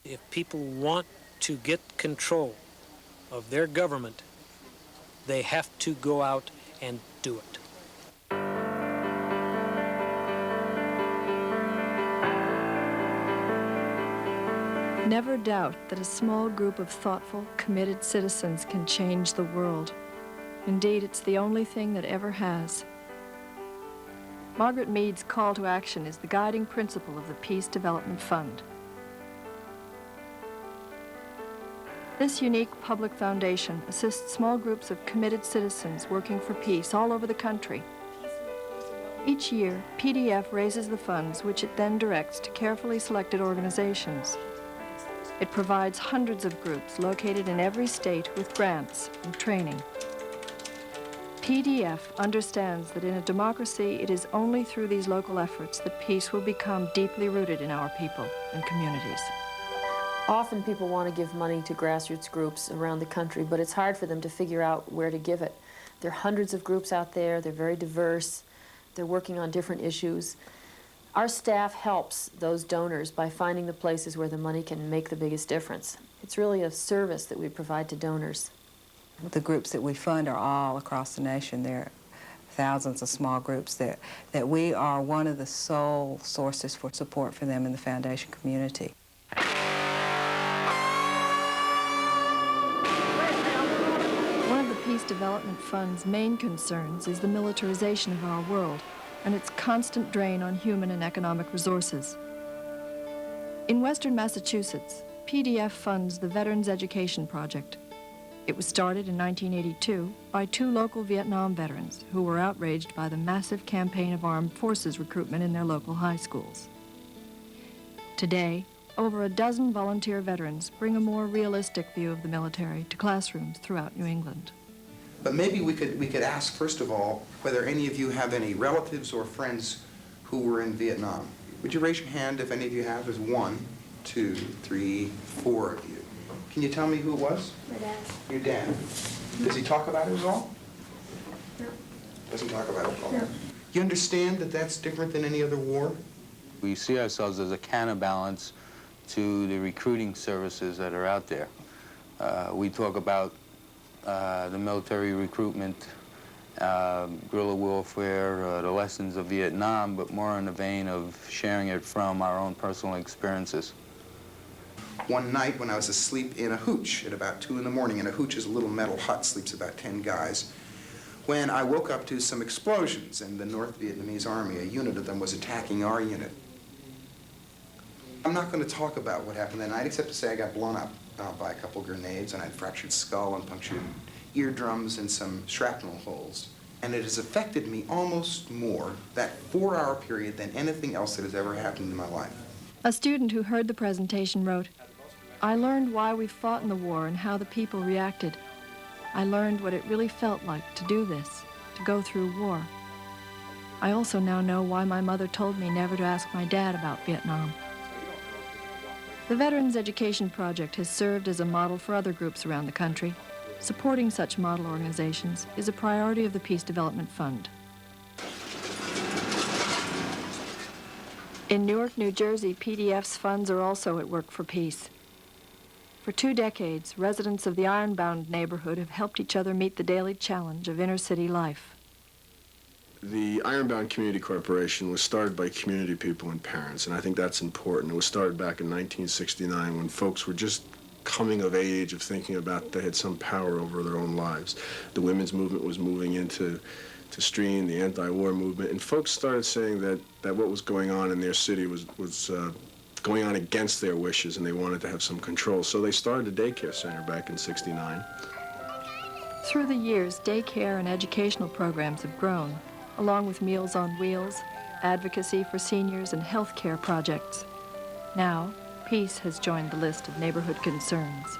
If people want to get control of their government, they have to go out and do it. Never doubt that a small group of thoughtful, committed citizens can change the world. Indeed, it's the only thing that ever has. Margaret Mead's call to action is the guiding principle of the Peace Development Fund. This unique public foundation assists small groups of committed citizens working for peace all over the country. Each year, PDF raises the funds, which it then directs to carefully selected organizations. It provides hundreds of groups located in every state with grants and training. PDF understands that in a democracy, it is only through these local efforts that peace will become deeply rooted in our people and communities. Often people want to give money to grassroots groups around the country, but it's hard for them to figure out where to give it. There are hundreds of groups out there. They're very diverse. They're working on different issues. Our staff helps those donors by finding the places where the money can make the biggest difference. It's really a service that we provide to donors. The groups that we fund are all across the nation. There are thousands of small groups that we are one of the sole sources for support for them in the foundation community. One of the Peace Development Fund's main concerns is the militarization of our world and its constant drain on human and economic resources. In Western Massachusetts, PDF funds the Veterans Education Project. It was started in 1982 by two local Vietnam veterans who were outraged by the massive campaign of armed forces recruitment in their local high schools. Today, over a dozen volunteer veterans bring a more realistic view of the military to classrooms throughout New England. But maybe we could ask, first of all, whether any of you have any relatives or friends who were in Vietnam. Would you raise your hand if any of you have? There's 1, 2, 3, 4 of you. Can you tell me who it was? My dad. Your dad. Does he talk about it at all? No. Doesn't talk about it at all? No. You understand that that's different than any other war? We see ourselves as a counterbalance to the recruiting services that are out there. We talk about the military recruitment, guerrilla warfare, the lessons of Vietnam, but more in the vein of sharing it from our own personal experiences. One night when I was asleep in a hooch at about 2 in the morning, and a hooch is a little metal hut, sleeps about 10 guys, when I woke up to some explosions in the North Vietnamese army. A unit of them was attacking our unit. I'm not going to talk about what happened that night, except to say I got blown up by a couple grenades, and I had fractured skull and punctured eardrums and some shrapnel holes. And it has affected me almost more, that 4-hour period, than anything else that has ever happened in my life. A student who heard the presentation wrote, "I learned why we fought in the war and how the people reacted. I learned what it really felt like to do this, to go through war. I also now know why my mother told me never to ask my dad about Vietnam." The Veterans Education Project has served as a model for other groups around the country. Supporting such model organizations is a priority of the Peace Development Fund. In Newark, New Jersey, PDF's funds are also at work for peace. For 2 decades, residents of the Ironbound neighborhood have helped each other meet the daily challenge of inner-city life. The Ironbound Community Corporation was started by community people and parents, and I think that's important. It was started back in 1969 when folks were just coming of age, of thinking about they had some power over their own lives. The women's movement was moving into Streep, the anti-war movement, and folks started saying that what was going on in their city was going on against their wishes, and they wanted to have some control. So they started a daycare center back in '69. Through the years, daycare and educational programs have grown, along with Meals on Wheels, advocacy for seniors, and health care projects. Now, peace has joined the list of neighborhood concerns.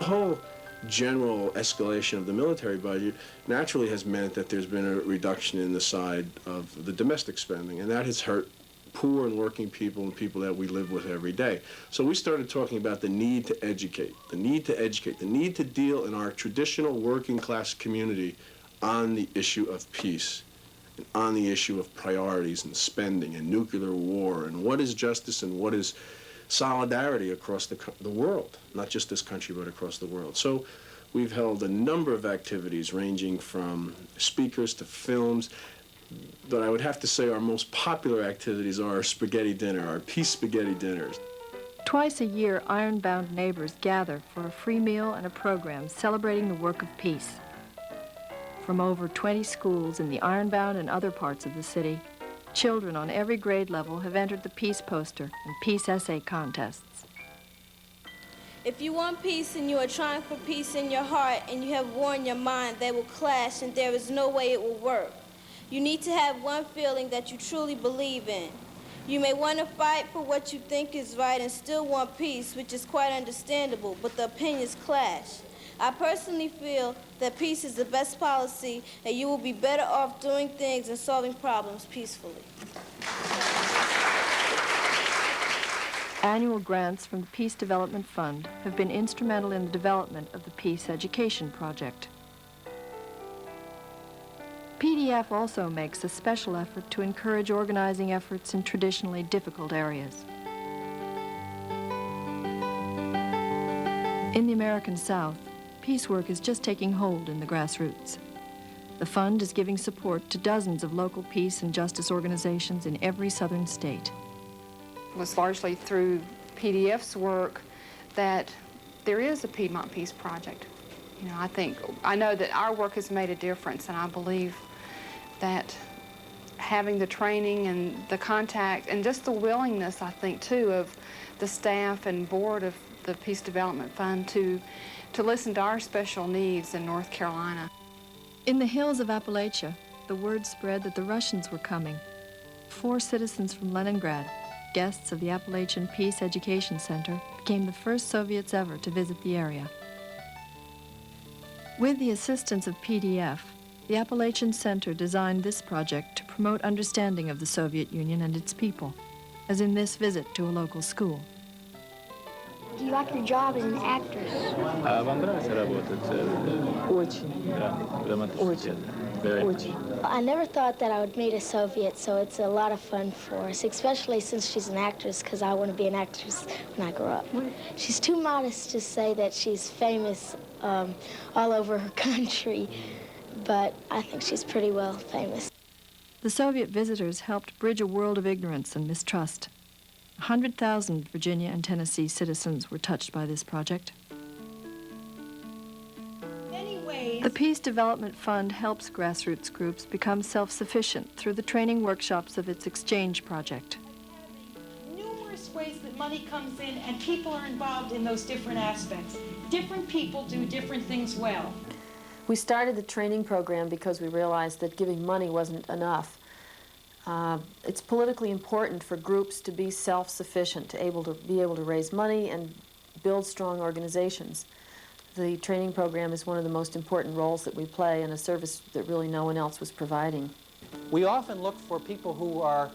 The whole general escalation of the military budget naturally has meant that there's been a reduction in the side of the domestic spending, and that has hurt poor and working people and people that we live with every day. So we started talking about the need to educate, the need to deal in our traditional working class community on the issue of peace, and on the issue of priorities and spending and nuclear war and what is justice and what is solidarity across the world, not just this country, but across the world. So we've held a number of activities ranging from speakers to films, but I would have to say our most popular activities are our spaghetti dinner, our peace spaghetti dinners. Twice a year, Ironbound neighbors gather for a free meal and a program celebrating the work of peace. From over 20 schools in the Ironbound and other parts of the city, children on every grade level have entered the peace poster and peace essay contests. If you want peace and you are trying for peace in your heart and you have war in your mind, they will clash and there is no way it will work. You need to have one feeling that you truly believe in. You may want to fight for what you think is right and still want peace, which is quite understandable, but the opinions clash. I personally feel that peace is the best policy and you will be better off doing things and solving problems peacefully. Annual grants from the Peace Development Fund have been instrumental in the development of the Peace Education Project. PDF also makes a special effort to encourage organizing efforts in traditionally difficult areas. In the American South, peace work is just taking hold in the grassroots. The fund is giving support to dozens of local peace and justice organizations in every southern state. It was largely through PDF's work that there is a Piedmont Peace Project. You know, I know that our work has made a difference, and I believe that having the training and the contact and just the willingness, I think, too, of the staff and board of the Peace Development Fund to listen to our special needs in North Carolina. In the hills of Appalachia, the word spread that the Russians were coming. 4 citizens from Leningrad, guests of the Appalachian Peace Education Center, became the first Soviets ever to visit the area. With the assistance of PDF, the Appalachian Center designed this project to promote understanding of the Soviet Union and its people, as in this visit to a local school. Do you like your job as an actress? Вам нравится работать? Очень. Да, Очень. Очень. I never thought that I would meet a Soviet, so it's a lot of fun for us, especially since she's an actress, because I want to be an actress when I grow up. She's too modest to say that she's famous all over her country, but I think she's pretty well famous. The Soviet visitors helped bridge a world of ignorance and mistrust. 100,000 Virginia and Tennessee citizens were touched by this project. The Peace Development Fund helps grassroots groups become self-sufficient through the training workshops of its exchange project. Numerous ways that money comes in and people are involved in those different aspects. Different people do different things well. We started the training program because we realized that giving money wasn't enough. It's politically important for groups to be self-sufficient, to be able to raise money and build strong organizations. The training program is one of the most important roles that we play in a service that really no one else was providing. We often look for people who are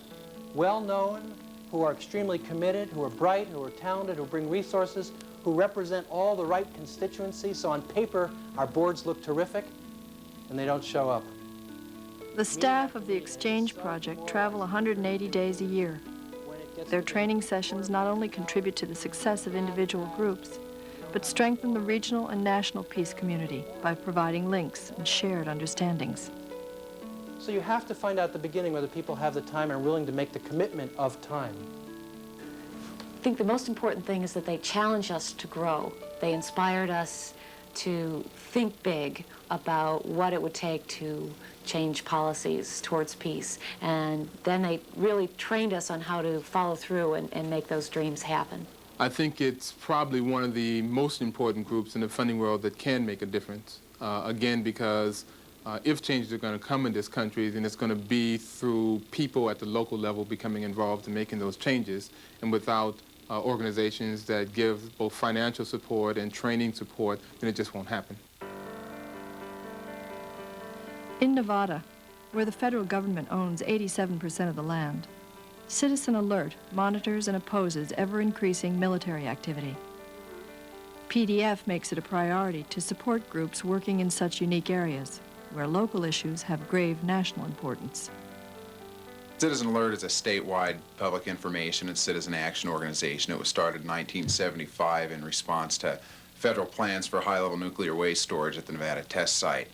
well-known, who are extremely committed, who are bright, who are talented, who bring resources, who represent all the right constituencies. So on paper, our boards look terrific, and they don't show up. The staff of the Exchange Project travel 180 days a year. Their training sessions not only contribute to the success of individual groups, but strengthen the regional and national peace community by providing links and shared understandings. So you have to find out at the beginning whether people have the time and are willing to make the commitment of time. I think the most important thing is that they challenge us to grow. They inspired us to think big about what it would take to change policies towards peace. And then they really trained us on how to follow through and make those dreams happen. I think it's probably one of the most important groups in the funding world that can make a difference. Again, because if changes are going to come in this country, then it's going to be through people at the local level becoming involved in making those changes. And without organizations that give both financial support and training support, then it just won't happen. In Nevada, where the federal government owns 87% of the land, Citizen Alert monitors and opposes ever-increasing military activity. PDF makes it a priority to support groups working in such unique areas, where local issues have grave national importance. Citizen Alert is a statewide public information and citizen action organization. It was started in 1975 in response to federal plans for high-level nuclear waste storage at the Nevada test site.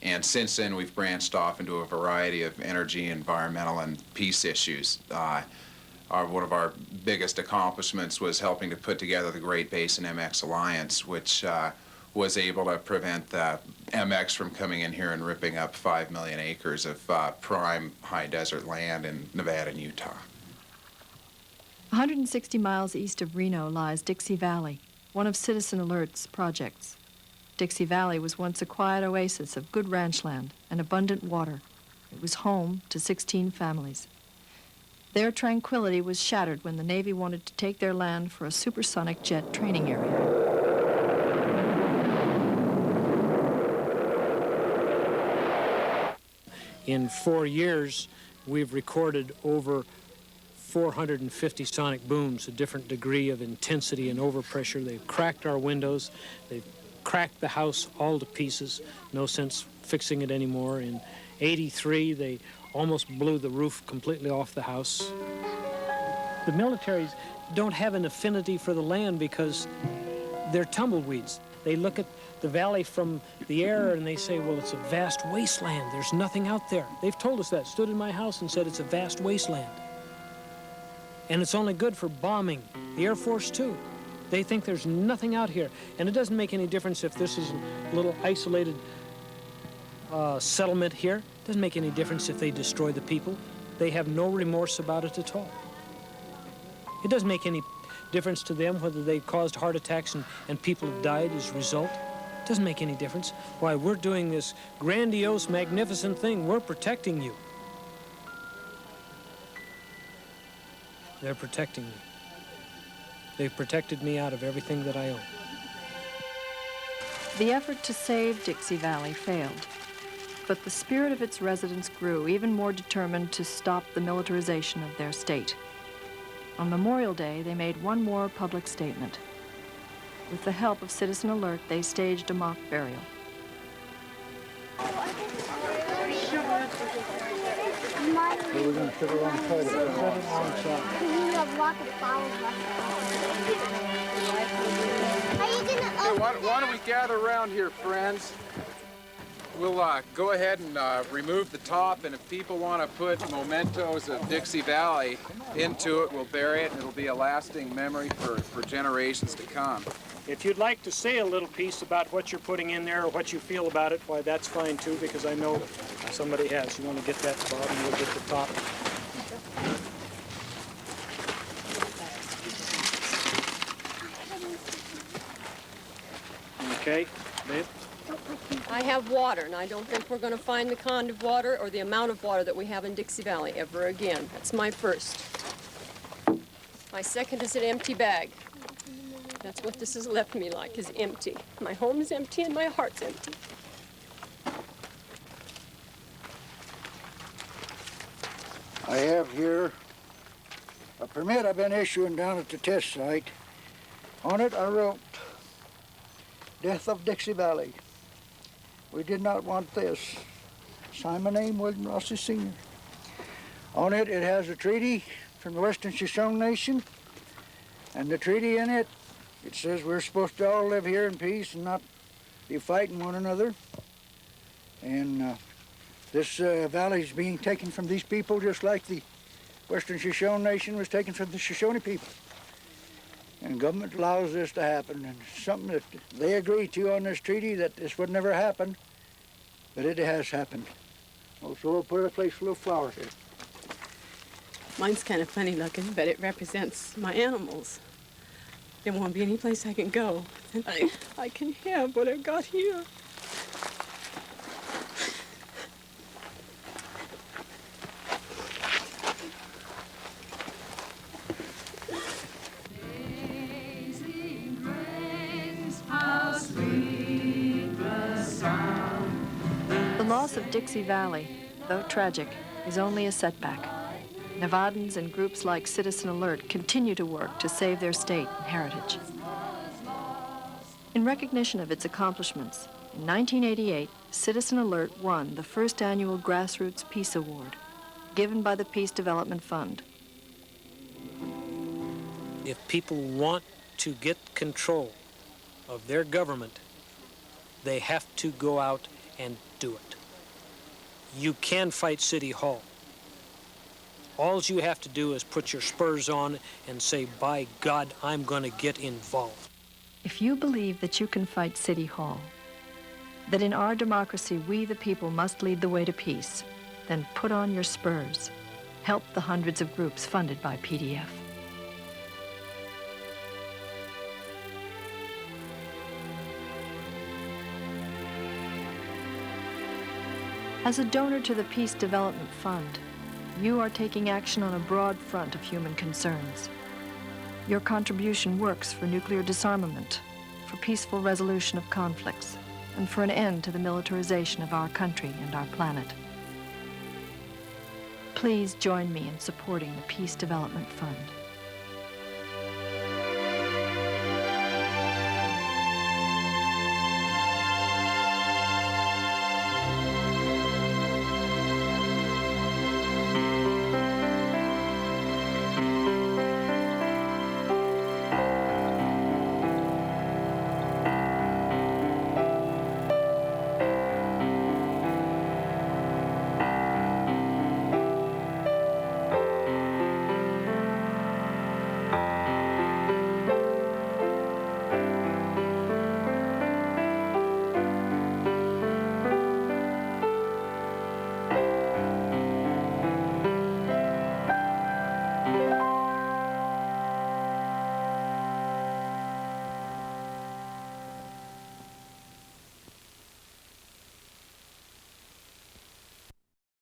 And since then, we've branched off into a variety of energy, environmental, and peace issues. One of our biggest accomplishments was helping to put together the Great Basin MX Alliance, which was able to prevent MX from coming in here and ripping up 5 million acres of prime high desert land in Nevada and Utah. 160 miles east of Reno lies Dixie Valley, one of Citizen Alert's projects. Dixie Valley was once a quiet oasis of good ranch land and abundant water. It was home to 16 families. Their tranquility was shattered when the Navy wanted to take their land for a supersonic jet training area. In 4 years, we've recorded over 450 sonic booms, a different degree of intensity and overpressure. They've cracked our windows. They've cracked the house all to pieces. No sense fixing it anymore. In '83, they almost blew the roof completely off the house. The militaries don't have an affinity for the land because they're tumbleweeds. They look at the valley from the air and they say, well, it's a vast wasteland. There's nothing out there. They've told us that, stood in my house and said it's a vast wasteland. And it's only good for bombing. The Air Force, too. They think there's nothing out here. And it doesn't make any difference if this is a little isolated settlement here. It doesn't make any difference if they destroy the people. They have no remorse about it at all. It doesn't make any difference to them whether they caused heart attacks and people have died as a result. It doesn't make any difference. Why, we're doing this grandiose, magnificent thing. We're protecting you. They're protecting me. They've protected me out of everything that I own. The effort to save Dixie Valley failed, but the spirit of its residents grew, even more determined to stop the militarization of their state. On Memorial Day, they made one more public statement. With the help of Citizen Alert, they staged a mock burial. We're going to sit alongside it. Sit alongside. You have lots of flowers Why don't we gather around here, friends? We'll go ahead and remove the top, and if people want to put mementos of Dixie Valley into it, we'll bury it, and it'll be a lasting memory for generations to come. If you'd like to say a little piece about what you're putting in there or what you feel about it, why, that's fine too, because I know somebody has. You want to get that, Bob, and we'll get the top. Okay, babe? I have water, and I don't think we're going to find the kind of water or the amount of water that we have in Dixie Valley ever again. That's my first. My second is an empty bag. That's what this has left me like, is empty. My home is empty and my heart's empty. I have here a permit I've been issuing down at the test site. On it I wrote, Death of Dixie Valley. We did not want this. Sign my name, William Rossi Sr. On it, it has a treaty from the Western Shoshone Nation, and the treaty in it, it says we're supposed to all live here in peace and not be fighting one another. And this valley is being taken from these people just like the Western Shoshone Nation was taken from the Shoshone people. And government allows this to happen, and it's something that they agree to on this treaty, that this would never happen, but it has happened. Oh, so we'll put a place for little flowers here. Mine's kind of funny looking, but it represents my animals. There won't be any place I can go, and I can have what I've got here. The loss of Dixie Valley, though tragic, is only a setback. Nevadans and groups like Citizen Alert continue to work to save their state and heritage. In recognition of its accomplishments, in 1988, Citizen Alert won the first annual Grassroots Peace Award. given by the Peace Development Fund. If people want to get control of their government, they have to go out and do it. You can fight City Hall. All you have to do is put your spurs on and say, by God, I'm going to get involved. If you believe that you can fight City Hall, that in our democracy we the people must lead the way to peace, then put on your spurs. Help the hundreds of groups funded by PDF. As a donor to the Peace Development Fund, you are taking action on a broad front of human concerns. Your contribution works for nuclear disarmament, for peaceful resolution of conflicts, and for an end to the militarization of our country and our planet. Please join me in supporting the Peace Development Fund.